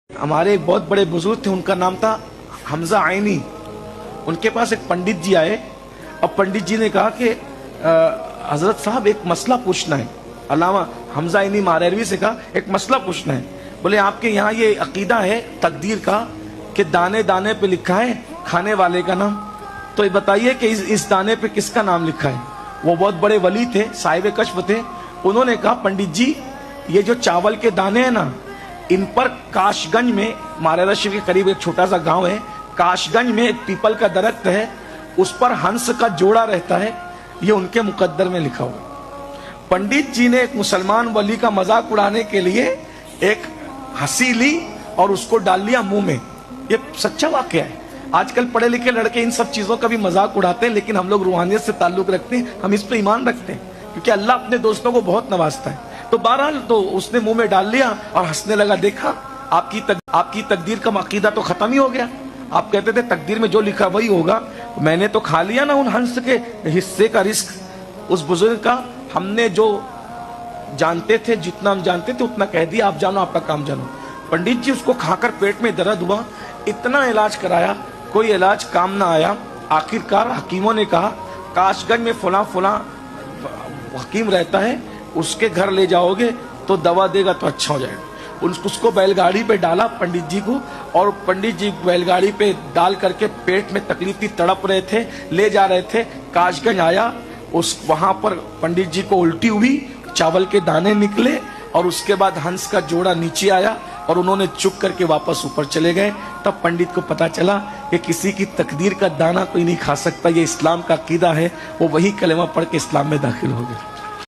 ہمارے ایک بہت بڑے بزرگ تھے، ان کا نام تھا حمزہ عینی۔ ان کے پاس ایک پنڈت جی آئے اور پنڈت جی نے کہا کہ حضرت صاحب ایک مسئلہ پوچھنا ہے۔ علامہ حمزہ عینی ماریروی سے کہا ایک مسئلہ پوچھنا ہے۔ بولے آپ کے یہاں یہ عقیدہ ہے تقدیر کا کہ دانے دانے پہ لکھا ہے کھانے والے کا نام، تو یہ بتائیے کہ اس دانے پہ کس کا نام لکھا ہے؟ وہ بہت بڑے ولی تھے، صاحب کشف تھے۔ انہوں نے کہا پنڈت جی یہ جو چاول کے دانے ہیں نا، ان پر کاش گنج میں، ماریرا شریف کے قریب ایک چھوٹا سا گاؤں ہے، کاش گنج میں ایک پیپل کا درخت ہے، اس پر ہنس کا جوڑا رہتا ہے، یہ ان کے مقدر میں لکھا ہوا۔ پنڈت جی نے ایک مسلمان ولی کا مذاق اڑانے کے لیے ایک ہنسی لی اور اس کو ڈال لیا منہ میں۔ یہ سچا واقعہ ہے۔ آج کل پڑھے لکھے لڑکے ان سب چیزوں کا بھی مذاق اڑاتے ہیں، لیکن ہم لوگ روحانیت سے تعلق رکھتے ہیں، ہم اس پہ ایمان رکھتے ہیں، کیونکہ اللہ اپنے دوستوں کو بہت نوازتا ہے۔ تو بہرحال تو اس نے منہ میں ڈال لیا اور ہنسنے لگا۔ دیکھا آپ کی تقدیر کا عقیدہ تو ختم ہی ہو گیا۔ آپ کہتے تھے تقدیر میں جو لکھا وہی ہوگا، میں نے تو کھا لیا نا ان ہنس کے حصے کا رزق اس بزرگ کا۔ ہم نے جو جانتے تھے، جتنا ہم جانتے تھے اتنا کہہ دیا، آپ جانو آپ کا کام جانو۔ پنڈت جی اس کو کھا کر پیٹ میں درد ہوا، اتنا علاج کرایا، کوئی علاج کام نہ آیا۔ آخرکار حکیموں نے کہا کاش گنج میں فلاں فلاں حکیم رہتا ہے، اس کے گھر لے جاؤ گے تو دوا دے گا تو اچھا ہو جائے گا۔ اس کو بیل گاڑی پہ ڈالا پنڈت جی کو، اور پنڈت جی بیل گاڑی پہ ڈال کر کے پیٹ میں تکلیف تھی، تڑپ رہے تھے، لے جا رہے تھے۔ کاش گنج آیا، وہاں پر پنڈت جی کو الٹی ہوئی، چاول کے دانے نکلے، اور اس کے بعد ہنس کا جوڑا نیچے آیا اور انہوں نے چک کر کے واپس اوپر چلے گئے۔ تب پنڈت کو پتا چلا کہ کسی کی تقدیر کا دانہ کوئی نہیں کھا سکتا، یہ اسلام کا عقیدہ ہے۔ وہ وہی کلمہ پڑھ کے اسلام میں داخل ہو گئے۔